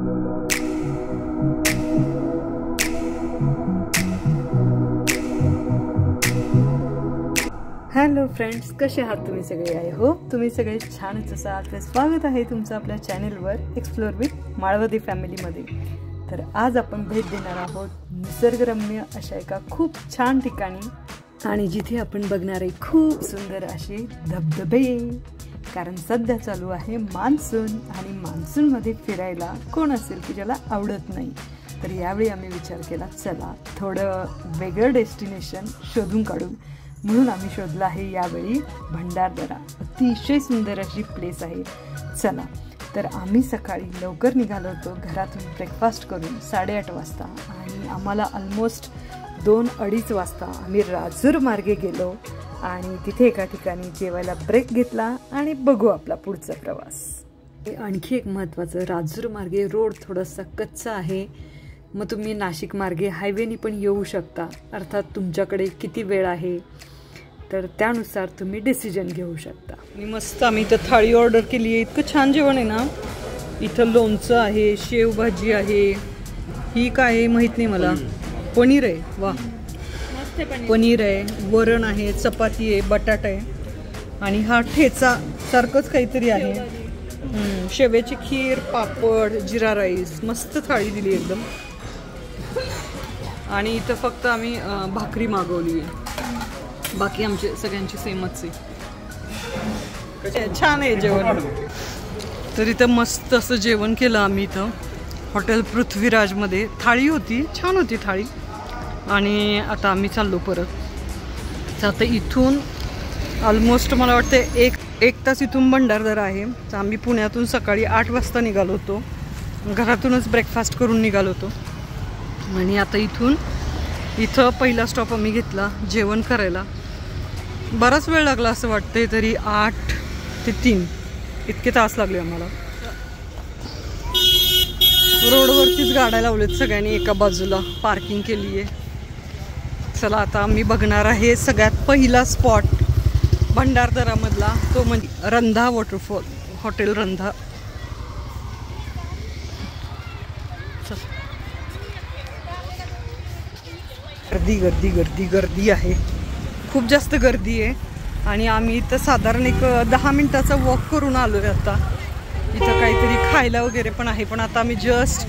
Hello friends, कसे आहात तुम्ही सगळे? आय होप तुम्ही सगळे छानच असाल. तर स्वागत आहे तुमचं आपल्या चॅनलवर एक्सप्लोर विथ माळवदे फॅमिलीमध्ये. तर आज आपण भेट देणार आहोत निसर्गरम्य अशा एका खूप छान ठिकाणी, आणि जिथे आपण बघणार आहे खूप सुंदर असे धबधबे. कारण सध्या चालू आहे मान्सून, आणि मान्सूनमध्ये फिरायला कोण असेल की ज्याला आवडत नाही. तर यावेळी आम्ही विचार केला, चला थोडं वेगळं डेस्टिनेशन शोधून काढू. म्हणून आम्ही शोधलं आहे यावेळी भंडारदरा. अतिशय सुंदर अशी प्लेस आहे. चला, तर आम्ही सकाळी लवकर निघालो होतो घरातून ब्रेकफास्ट करून 8:30 वाजता, आणि आम्हाला ऑलमोस्ट 2-2:30 वाजता आम्ही राजूर मार्गे गेलो, आणि तिथे एका ठिकाणी जेवायला ब्रेक घेतला, आणि बघू आपला पुढचा प्रवास. आणखी एक महत्त्वाचं, राजूर मार्गे रोड थोडासा कच्चा आहे. मग तुम्ही नाशिक मार्गे हायवेनी पण येऊ शकता. अर्थात तुमच्याकडे किती वेळ आहे तर त्यानुसार तुम्ही डिसिजन घेऊ शकता. आणि मस्त आम्ही इथं थाळी ऑर्डर केली आहे. इतकं छान जेवण आहे ना. इथं लोणचं आहे, शेवभाजी आहे, ही काय आहे माहीत नाही मला, पनीर आहे. वा, पनीर आहे, वरण आहे, चपाती आहे, बटाटा आहे, आणि हा ठेचा सारखंच काहीतरी आहे, शेवेची खीर, पापड, जिरा राईस. मस्त थाळी दिली एकदम. आणि इथं फक्त आम्ही भाकरी मागवली आहे, बाकी आमचे सगळ्यांची सेमच आहे. छान आहे जेवण. तर इथं मस्त असं जेवण केलं आम्ही इथं हॉटेल पृथ्वीराजमध्ये. थाळी होती, छान होती थाळी. आणि आता आम्ही चाललो परत. तर आता इथून ऑलमोस्ट मला वाटते एक तास इथून भंडारदरा आहे. तर आम्ही पुण्यातून सकाळी 8 वाजता निघालो होतो. घरातूनच ब्रेकफास्ट करून निघालो होतो, आणि आता इथं पहिला स्टॉप आम्ही घेतला जेवण करायला. बराच वेळ लागला असं वाटतंय, तरी 8 ते 3 इतके तास लागले आम्हाला. रोडवरतीच गाड्या लावलेत सगळ्यांनी, एका बाजूला पार्किंग केली आहे. चला, आता आम्ही बघणार आहे सगळ्यात पहिला स्पॉट भंडारदरामधला, तो म्हणजे रंधा वॉटरफॉल, हॉटेल रंधा. गर्दी गर्दी गर्दी गर्दी आहे, खूप जास्त गर्दी आहे. आणि आम्ही इथं साधारण एक 10 मिनिटाचा वॉक करून आलो आहे. आता इथं काहीतरी खायला वगैरे पण आहे, पण आता आम्ही जस्ट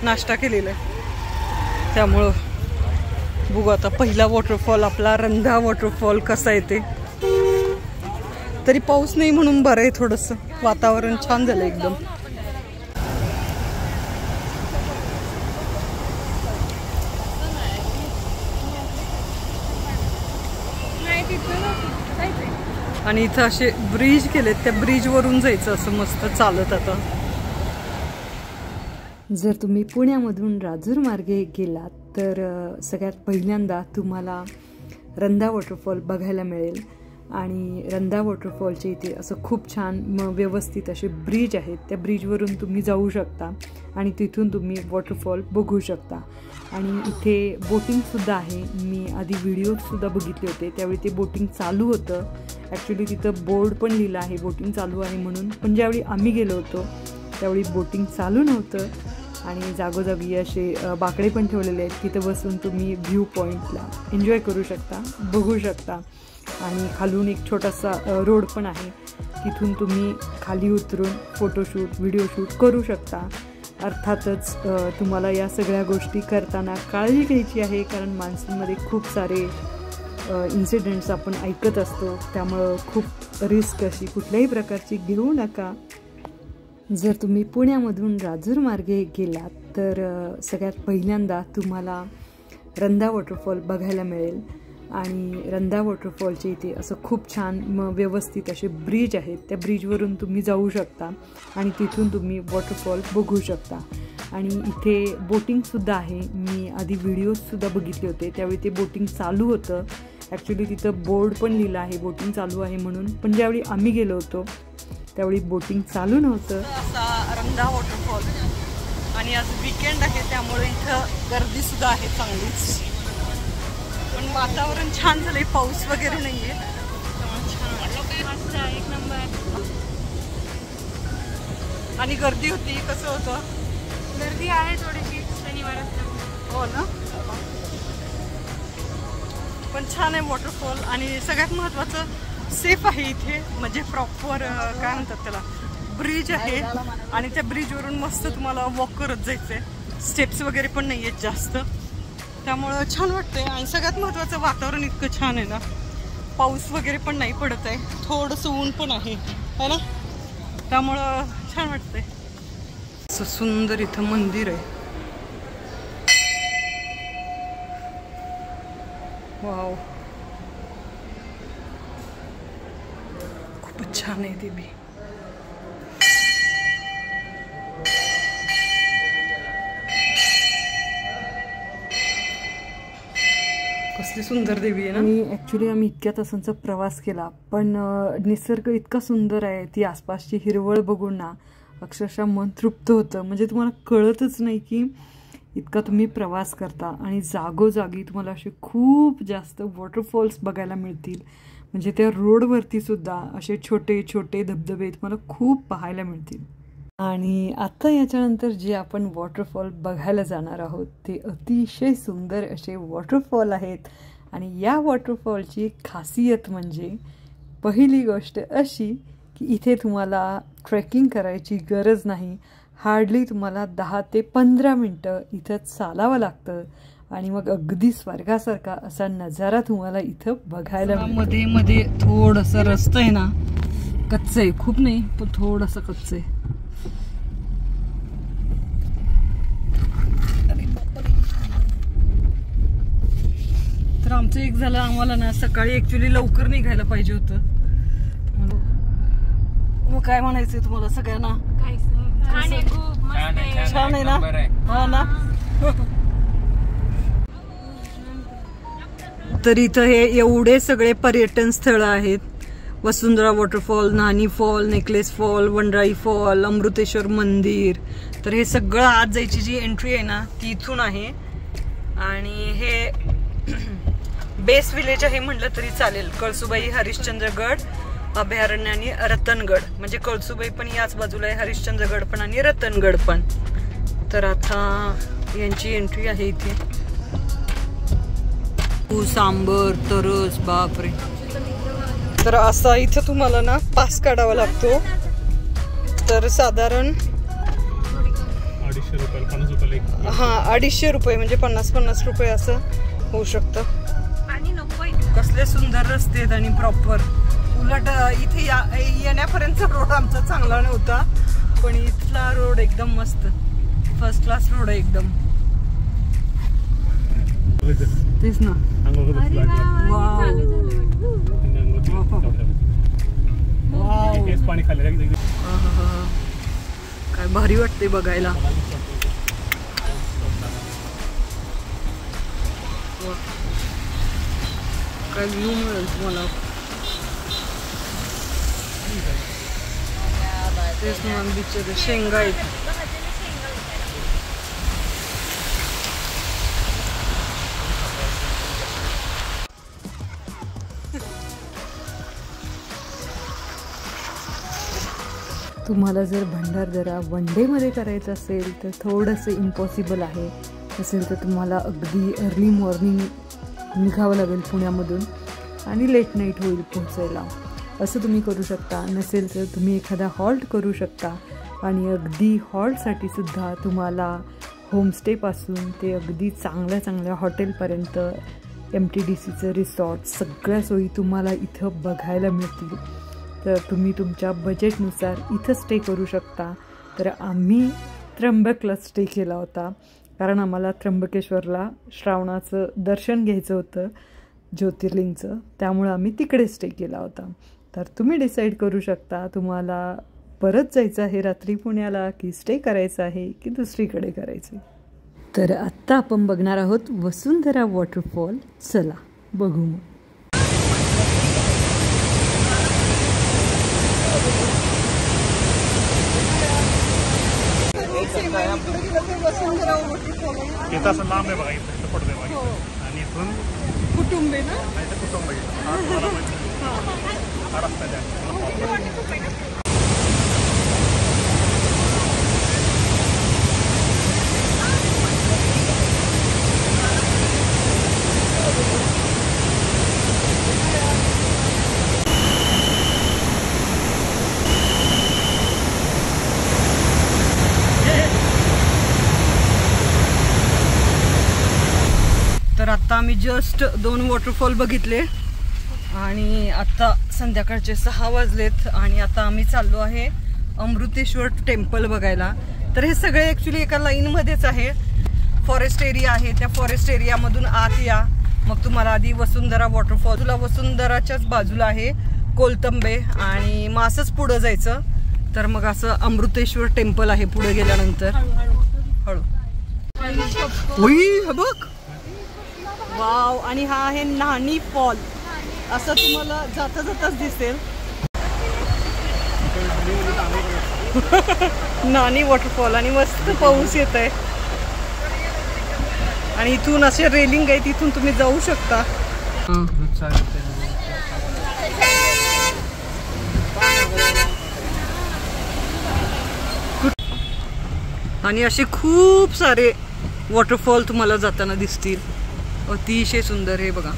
नाश्ता केलेला आहे. त्यामुळं बघू आता पहिला वॉटरफॉल आपला रंधा वॉटरफॉल कसा येते. तरी पाऊस नाही म्हणून बरं आहे, थोडंसं वातावरण छान झालं एकदम. आणि इथं असे ब्रिज केलेत, त्या ब्रिजवरून जायचं असं मस्त चालत. आता जर तुम्ही पुण्यामधून राजूर मार्गे गेलात तर सगळ्यात पहिल्यांदा तुम्हाला रंधा वॉटरफॉल बघायला मिळेल. आणि रंधा वॉटरफॉलच्या इथे असं खूप छान व्यवस्थित असे ब्रिज आहेत. त्या ब्रिजवरून तुम्ही जाऊ शकता, आणि तिथून तुम्ही वॉटरफॉल बघू शकता. आणि इथे बोटिंगसुद्धा आहे. मी आधी व्हिडिओसुद्धा बघितले होते, त्यावेळी ते बोटिंग चालू होतं. ॲक्च्युली तिथं बोर्ड पण लिहिलं आहे बोटिंग चालू आहे म्हणून, पण ज्यावेळी आम्ही गेलो होतो त्यावेळी बोटिंग चालू नव्हतं. आणि जागोजागी असे बाकडे पण ठेवलेले आहेत, तिथं बसून तुम्ही व्ह्यू पॉईंटला एन्जॉय करू शकता, बघू शकता. आणि खालून एक छोटासा रोड पण आहे, तिथून तुम्ही खाली उतरून फोटोशूट, व्हिडिओ शूट करू शकता. अर्थातच तुम्हाला या सगळ्या गोष्टी करताना काळजी घ्यायची आहे, कारण मान्सूनमध्ये खूप सारे इन्सिडेंट्स आपण ऐकत असतो. त्यामुळं खूप रिस्क अशी कुठल्याही प्रकारची घेऊ नका. जर तुम्ही पुण्यामधून राजूर मार्गे गेलात तर सगळ्यात पहिल्यांदा तुम्हाला रंधा वॉटरफॉल बघायला मिळेल. आणि रंधा वॉटरफॉलच्या इथे असं खूप छान व्यवस्थित असे ब्रिज आहेत. त्या ब्रिजवरून तुम्ही जाऊ शकता, आणि तिथून तुम्ही वॉटरफॉल बघू शकता. आणि इथे बोटिंगसुद्धा आहे. मी आधी व्हिडिओजसुद्धा बघितले होते, त्यावेळी ते बोटिंग चालू होतं. ॲक्च्युली तिथं बोर्ड पण लिहिलं आहे बोटिंग चालू आहे म्हणून, पण ज्यावेळी आम्ही गेलो होतो त्यावेळी बोटिंग चालू नव्हतं. असा रंधा वॉटरफॉल, आणि आज वीकेंड आहे त्यामुळे इथं गर्दीसुद्धा आहे चांगलीच. पण वातावरण छान झालंय, पाऊस वगैरे नाहीये, छान एक नंबर. आणि गर्दी होती, कसं होतं? गर्दी आहे थोडीशी शनिवार असल्यामुळे. हो ना. पण छान आहे वॉटरफॉल आणि सगळ्यात महत्त्वाचं सेफ आहे इथे. म्हणजे प्रॉपर काय म्हणतात त्याला, ब्रिज आहे आणि त्या ब्रिजवरून मस्त तुम्हाला वॉक करत जायचंय. स्टेप्स वगैरे पण नाही आहेत जास्त, त्यामुळं छान वाटतंय. आणि सगळ्यात महत्त्वाचं वातावरण इतकं छान आहे ना, पाऊस वगैरे पण नाही पडत आहे, थोडंसं ऊन पण आहे ना, त्यामुळं छान वाटतंय. असं सुंदर इथं मंदिर आहे. वाव, खूपच छान आहे ते बी. कसली सुंदर देवी आहे ना. आणि ॲक्च्युली आम्ही इतक्या तासांचा प्रवास केला, पण निसर्ग इतका सुंदर आहे, ती आसपासची हिरवळ बघून ना अक्षरशः मन तृप्त होतं. म्हणजे तुम्हाला कळतच नाही की इतका तुम्ही प्रवास करता आणि जागोजागी तुम्हाला असे खूप जास्त वॉटरफॉल्स बघायला मिळतील. म्हणजे त्या रोडवरती सुद्धा असे छोटे छोटे धबधबे तुम्हाला खूप पाहायला मिळतील. आणि आता याच्यानंतर जे आपण वॉटरफॉल बघायला जाणार आहोत ते अतिशय सुंदर असे वॉटरफॉल आहेत. आणि या वॉटरफॉलची खासियत म्हणजे पहिली गोष्ट अशी की इथे तुम्हाला ट्रेकिंग करायची गरज नाही. हार्डली तुम्हाला 10 ते 15 मिनटं इथं चालावं लागतं आणि मग अगदी स्वर्गासारखा असा नजारा तुम्हाला इथं बघायला. मध्ये मध्ये थोडंसं रस्ता आहे ना, कच्चं आहे, खूप नाही पण थोडंसं कच्चं आहे. तर आमचं एक झालं, आम्हाला ना सकाळी ऍक्च्युली लवकर निघायला पाहिजे होतं. मग काय म्हणायचंय तुम्हाला सगळ्यांना? छान आहे ना. हा ना. तर इथं हे एवढे सगळे पर्यटन स्थळ आहेत. वसुंधरा वॉटरफॉल, नानी फॉल, नेकलेस फॉल, वनराई फॉल, अमृतेश्वर मंदिर. तर हे सगळं आत जायची जी एंट्री आहे ना ती इथून आहे. आणि हे बेस विलेज आहे म्हटलं तरी चालेल. कळसुबाई हरिश्चंद्रगड अभयारण्य आणि रतनगड, म्हणजे कळसुबाई पण याच बाजूला आहे, हरिश्चंद्रगड पण आणि रतनगड पण. तर आता यांची एंट्री आहे इथे. सांबर, तरस, बापरे. तर असा इथं तुम्हाला ना पास काढावा लागतो. तर साधारण 250 रुपये म्हणजे 50 रुपये असं होऊ शकतं. कसले सुंदर रस्ते आहेत आणि प्रॉपर. उलट इथे येण्यापर्यंतचा रोड आमचा चांगला नव्हता, पण इथला रोड एकदम मस्त, फर्स्ट क्लास रोड आहे एकदम. तेच ना. काय भारी वाटते बघायला. काय व्ह्यू मिळेल तुम्हाला. तेच ना, बीचच्या शेंगा आहेत. तुम्हाला जर भंडारदरा वन डेमध्ये करायचं असेल तर थोडंसं इम्पॉसिबल आहे. असेल तर तुम्हाला अगदी अर्ली मॉर्निंग निघावं लागेल पुण्यामधून आणि लेट नाईट होईल पोहोचायला. असं तुम्ही करू शकता. नसेल तर तुम्ही एखादा हॉल्ट करू शकता. आणि अगदी हॉल्टसाठी सुद्धा तुम्हाला होमस्टेपासून ते अगदी चांगल्या चांगल्या हॉटेलपर्यंत MTDCचं रिसॉर्ट सगळ्या सोयी तुम्हाला इथं बघायला मिळतील. तर तुम्ही तुमच्या बजेटनुसार इथं स्टे करू शकता. तर आम्ही त्र्यंबकला स्टे केला होता, कारण आम्हाला त्र्यंबकेश्वरला श्रावणाचं दर्शन घ्यायचं होतं ज्योतिर्लिंगचं, त्यामुळं आम्ही तिकडे स्टे केला होता. तर तुम्ही डिसाईड करू शकता तुम्हाला परत जायचं आहे रात्री पुण्याला की स्टे करायचं आहे की दुसरीकडे करायचं. तर आत्ता आपण बघणार आहोत वसुंधरा वॉटरफॉल. चला बघू मग. असं लांब आहे बघा, इथं पडतंय बघा. आणि इथून कुटुंब आहे ना, कुटुंब हा रस्ता द्या. आम्ही जस्ट 2 वॉटरफॉल बघितले आणि आता संध्याकाळचे 6 वाजलेत आणि आता आम्ही चाललो आहे अमृतेश्वर टेम्पल बघायला. तर हे सगळे ॲक्च्युली एका लाईनमध्येच आहे. फॉरेस्ट एरिया आहे, त्या फॉरेस्ट एरियामधून आत या, मग तुम्हाला आधी वसुंधरा वॉटरफॉल, तुला वसुंधराच्याच बाजूला आहे कोलतंबे आणि मग असंच पुढं जायचं. तर मग असं अमृतेश्वर टेम्पल आहे पुढे गेल्यानंतर. हळू बघ, वाव. आणि हा आहे नानी फॉल, असं तुम्हाला जाता जाताच दिसेल. नानी वॉटरफॉल आणि मस्त पाऊस येत आहे आणि इथून असे रेलिंग आहे, तिथून तुम्ही जाऊ शकता. आणि असे खूप सारे वॉटरफॉल तुम्हाला जाताना दिसतील. अतिशय सुंदर आहे बघा,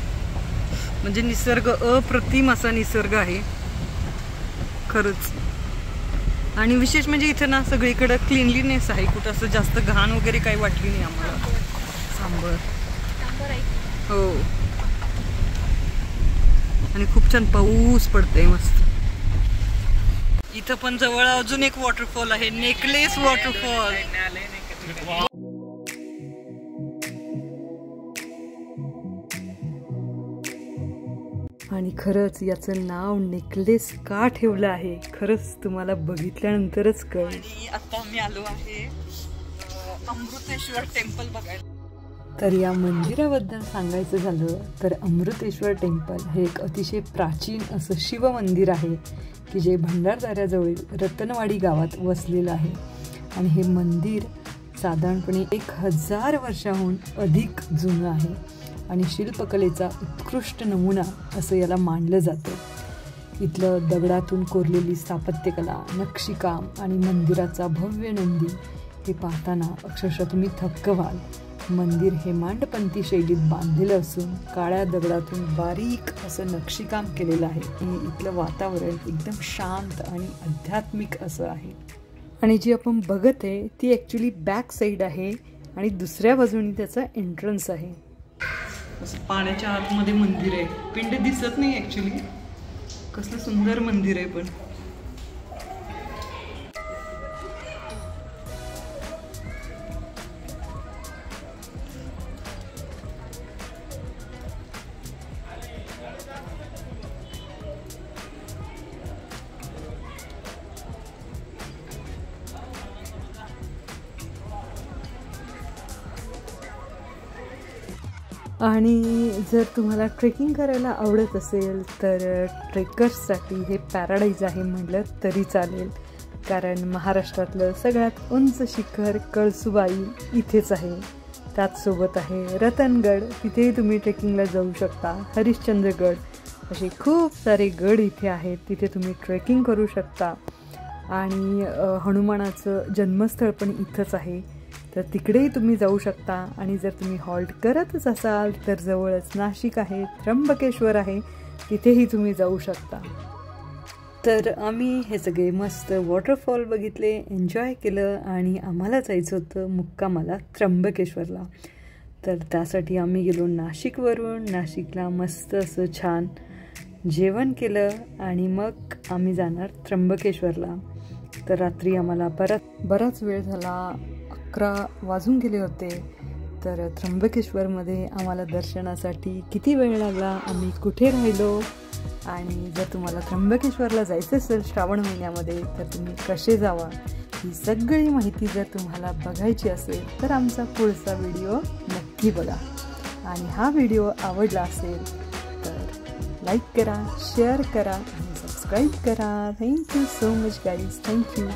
म्हणजे निसर्ग, अप्रतिम असा निसर्ग आहे खरंच. आणि विशेष म्हणजे इथं ना सगळीकडे क्लीनलीनेस आहे, कुठं असं जास्त घाण वगैरे काही वाटली नाही आम्हाला. सांबर हो, आणि खूप छान पाऊस पडतंय मस्त. इथं पण जवळ अजून एक वॉटरफॉल आहे, नेकलेस वॉटरफॉल. आणि खरंच याचं नाव नेकलेस का ठेवलं आहे खरंच तुम्हाला बघितल्यानंतरच कळेल. आता आम्ही आलो आहे अमृतेश्वर टेम्पल बघायला. तर या मंदिराबद्दल सांगायचं झालं तर अमृतेश्वर टेम्पल हे एक अतिशय प्राचीन असं शिव मंदिर आहे की जे भंडारदऱ्याजवळील रतनवाडी गावात वसलेलं आहे. आणि हे मंदिर साधारणपणे 1000 वर्षाहून अधिक जुनं आहे आणि शिल्पकलेचा उत्कृष्ट नमुना असं याला मानलं जातं. इथलं दगडातून कोरलेली स्थापत्यकला, नक्षीकाम आणि मंदिराचा भव्य नंदी हे पाहताना अक्षरशः तुम्ही थक्क व्हाल. मंदिर हे मांडपंथी शैलीत बांधलेलं असून काळ्या दगडातून बारीक असं नक्षीकाम केलेलं आहे. आणि इथलं वातावरण एकदम शांत आणि आध्यात्मिक असं आहे. आणि जी आपण बघत आहे ती ॲक्च्युली बॅक साईड आहे आणि दुसऱ्या बाजूने त्याचा एंट्रन्स आहे. असं पाण्याच्या आतमध्ये मंदिर आहे, पिंड दिसत नाही ॲक्च्युली. कसलं सुंदर मंदिर आहे पण. आणि जर तुम्हाला ट्रेकिंग करायला आवडत असेल तर ट्रेकर्ससाठी हे पॅराडाईज आहे म्हटलं तरी चालेल. कारण महाराष्ट्रातलं सगळ्यात उंच शिखर कळसुबाई इथेच आहे. त्याचसोबत आहे रतनगड, तिथेही तुम्ही ट्रेकिंगला जाऊ शकता. हरिश्चंद्रगड, असे खूप सारे गड इथे आहेत, तिथे तुम्ही ट्रेकिंग करू शकता. आणि हनुमानाचं जन्मस्थळ पण इथंच आहे, तर तिकडेही तुम्ही जाऊ शकता. आणि जर तुम्ही हॉल्ट करतच असाल तर जवळच नाशिक आहे, त्र्यंबकेश्वर आहे, तिथेही तुम्ही जाऊ शकता. तर आम्ही हे सगळे मस्त वॉटरफॉल बघितले, एन्जॉय केलं आणि आम्हाला जायचं होतं मुक्कामाला त्र्यंबकेश्वरला. तर त्यासाठी आम्ही गेलो नाशिकवरून. नाशिकला मस्त असं छान जेवण केलं आणि मग आम्ही जाणार त्र्यंबकेश्वरला. तर रात्री आम्हाला बराच वेळ झाला, 11 वाजून गेले होते. तर त्र्यंबकेश्वरमध्ये आम्हाला दर्शनासाठी किती वेळ लागला, आम्ही कुठे राहिलो, आणि जर तुम्हाला त्र्यंबकेश्वरला जायचं असेल श्रावण महिन्यामध्ये तर तुम्ही कसे जावा, ही सगळी माहिती जर तुम्हाला बघायची असेल तर आमचा पुढचा व्हिडिओ नक्की बघा. आणि हा व्हिडिओ आवडला असेल तर लाईक करा, शेअर करा आणि सबस्क्राईब करा. Thank you so much guys, thank you.